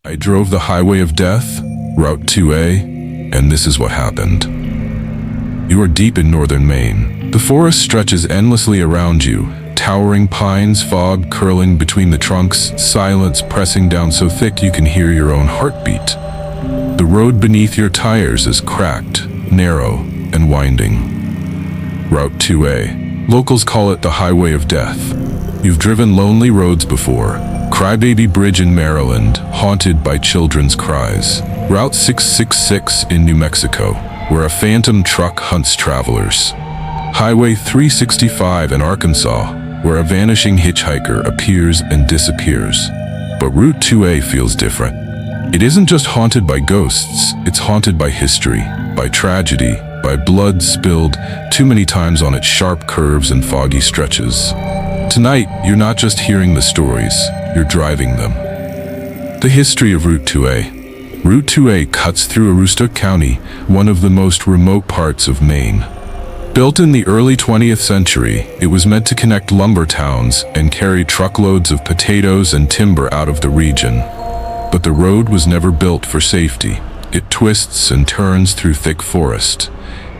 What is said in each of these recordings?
I drove the highway of death, Route 2A, and this is what happened. You are deep in northern Maine. The forest stretches endlessly around you, towering pines, fog curling between the trunks, silence pressing down so thick you can hear your own heartbeat. The road beneath your tires is cracked, narrow, and winding. Route 2A. Locals call it the Highway of Death. You've driven lonely roads before. Crybaby Bridge in Maryland, haunted by children's cries. Route 666 in New Mexico, where a phantom truck hunts travelers. Highway 365 in Arkansas, where a vanishing hitchhiker appears and disappears. But Route 2A feels different. It isn't just haunted by ghosts, it's haunted by history, by tragedy, by blood spilled too many times on its sharp curves and foggy stretches. Tonight, you're not just hearing the stories, you're driving them. The history of Route 2A. Route 2A cuts through Aroostook County, one of the most remote parts of Maine. Built in the early 20th century, it was meant to connect lumber towns and carry truckloads of potatoes and timber out of the region. But the road was never built for safety. It twists and turns through thick forest.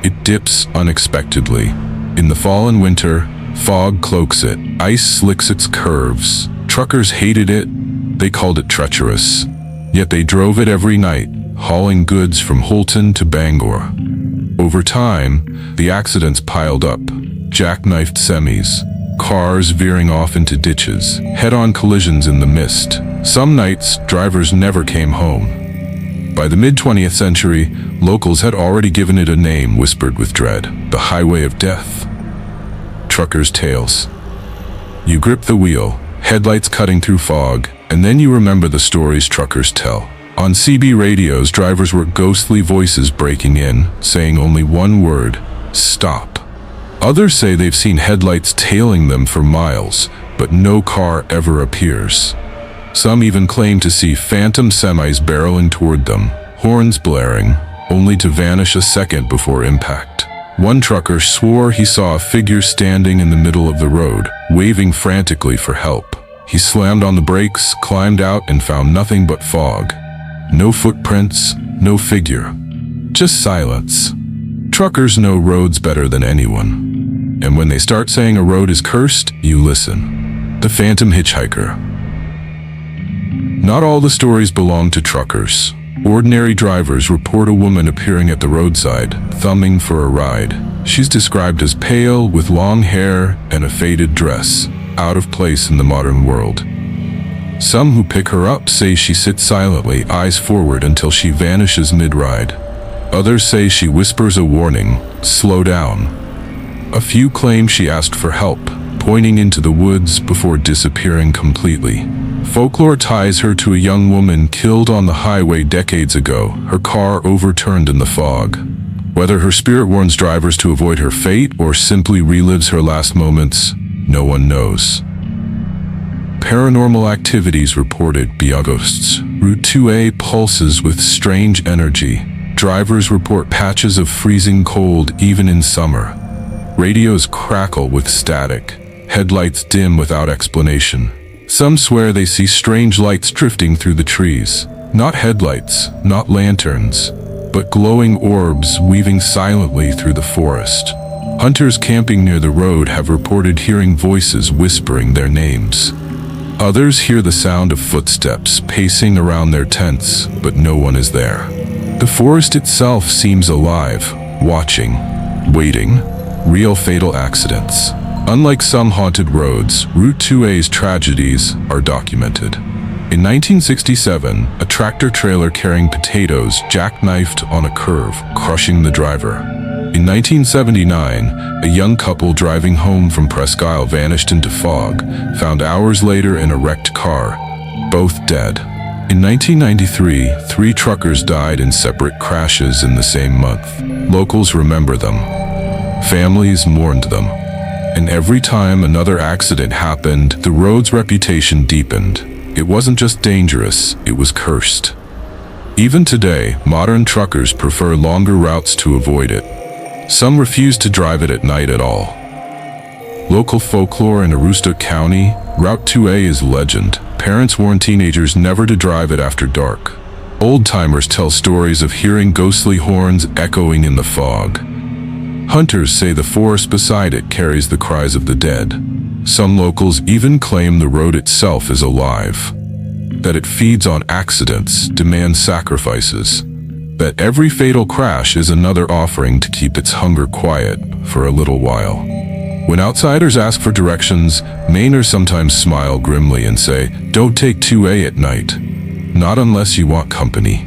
It dips unexpectedly. In the fall and winter, fog cloaks it, ice slicks its curves. Truckers hated it, they called it treacherous. Yet they drove it every night, hauling goods from Holton to Bangor. Over time, the accidents piled up. Jackknifed semis, cars veering off into ditches, head-on collisions in the mist. Some nights, drivers never came home. By the mid-20th century, locals had already given it a name whispered with dread: the Highway of Death. Truckers' tales. You grip the wheel, headlights cutting through fog, and then you remember the stories truckers tell. On CB radios, drivers were ghostly voices breaking in, saying only one word: stop. Others say they've seen headlights tailing them for miles, but no car ever appears. Some even claim to see phantom semis barreling toward them, horns blaring, only to vanish a second before impact. One trucker swore he saw a figure standing in the middle of the road, waving frantically for help. He slammed on the brakes, climbed out, and found nothing but fog. No footprints, no figure. Just silence. Truckers know roads better than anyone. And when they start saying a road is cursed, you listen. The Phantom Hitchhiker. Not all the stories belong to truckers. Ordinary drivers report a woman appearing at the roadside, thumbing for a ride. She's described as pale, with long hair and a faded dress, out of place in the modern world. Some who pick her up say she sits silently, eyes forward, until she vanishes mid-ride. Others say she whispers a warning: slow down. A few claim she asked for help, pointing into the woods before disappearing completely. Folklore ties her to a young woman killed on the highway decades ago, her car overturned in the fog. Whether her spirit warns drivers to avoid her fate or simply relives her last moments, no one knows. Paranormal activities reported beyond ghosts. Route 2A pulses with strange energy. Drivers report patches of freezing cold even in summer. Radios crackle with static. Headlights dim without explanation. Some swear they see strange lights drifting through the trees. Not headlights, not lanterns, but glowing orbs weaving silently through the forest. Hunters camping near the road have reported hearing voices whispering their names. Others hear the sound of footsteps pacing around their tents, but no one is there. The forest itself seems alive, watching, waiting. Real fatal accidents. Unlike some haunted roads, Route 2A's tragedies are documented. In 1967, a tractor-trailer carrying potatoes jackknifed on a curve, crushing the driver. In 1979, a young couple driving home from Presque Isle vanished into fog, found hours later in a wrecked car, both dead. In 1993, 3 truckers died in separate crashes in the same month. Locals remember them. Families mourned them. And every time another accident happened, the road's reputation deepened. It wasn't just dangerous, it was cursed. Even today, modern truckers prefer longer routes to avoid it. Some refuse to drive it at night at all. Local folklore in Aroostook County, Route 2A is legend. Parents warn teenagers never to drive it after dark. Old-timers tell stories of hearing ghostly horns echoing in the fog. Hunters say the forest beside it carries the cries of the dead. Some locals even claim the road itself is alive, that it feeds on accidents, demands sacrifices, that every fatal crash is another offering to keep its hunger quiet for a little while. When outsiders ask for directions, Mainers sometimes smile grimly and say, "Don't take 2A at night. Not unless you want company."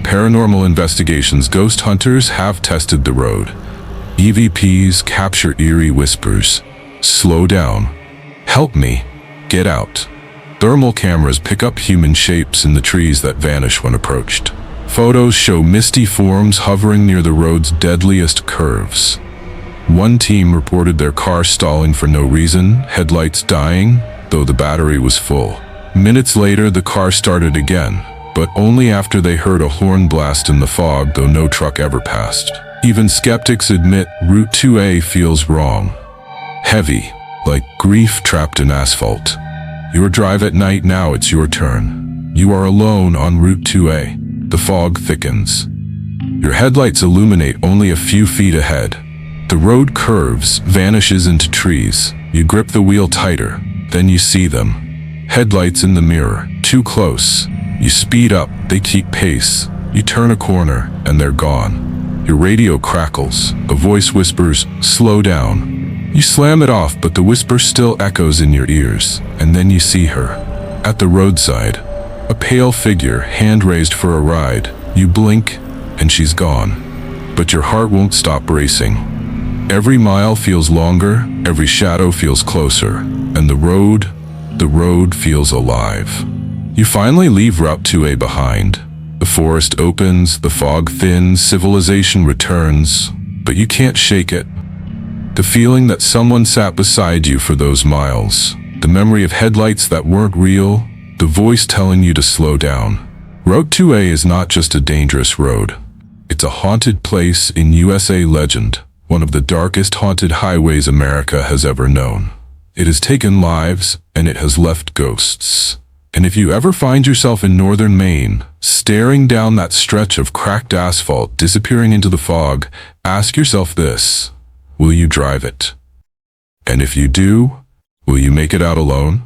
Paranormal investigations ghost hunters have tested the road. EVPs capture eerie whispers. "Slow down. Help me. Get out." Thermal cameras pick up human shapes in the trees that vanish when approached. Photos show misty forms hovering near the road's deadliest curves. One team reported their car stalling for no reason, headlights dying, though the battery was full. Minutes later, the car started again, but only after they heard a horn blast in the fog, though no truck ever passed. Even skeptics admit Route 2A feels wrong. Heavy, like grief trapped in asphalt. Your drive at night now, it's your turn. You are alone on Route 2A. The fog thickens. Your headlights illuminate only a few feet ahead. The road curves, vanishes into trees. You grip the wheel tighter, then you see them. Headlights in the mirror, too close. You speed up, they keep pace. You turn a corner, and they're gone. Your radio crackles. A voice whispers, "Slow down." You slam it off, but the whisper still echoes in your ears. And then you see her. At the roadside. A pale figure, hand raised for a ride. You blink, and she's gone. But your heart won't stop racing. Every mile feels longer, every shadow feels closer, and the road feels alive. You finally leave Route 2A behind. The forest opens, the fog thins, civilization returns, but you can't shake it. The feeling that someone sat beside you for those miles, the memory of headlights that weren't real, the voice telling you to slow down. Route 2A is not just a dangerous road. It's a haunted place in USA legend, one of the darkest haunted highways America has ever known. It has taken lives, and it has left ghosts. And if you ever find yourself in northern Maine, staring down that stretch of cracked asphalt disappearing into the fog, ask yourself this: will you drive it? And if you do, will you make it out alone?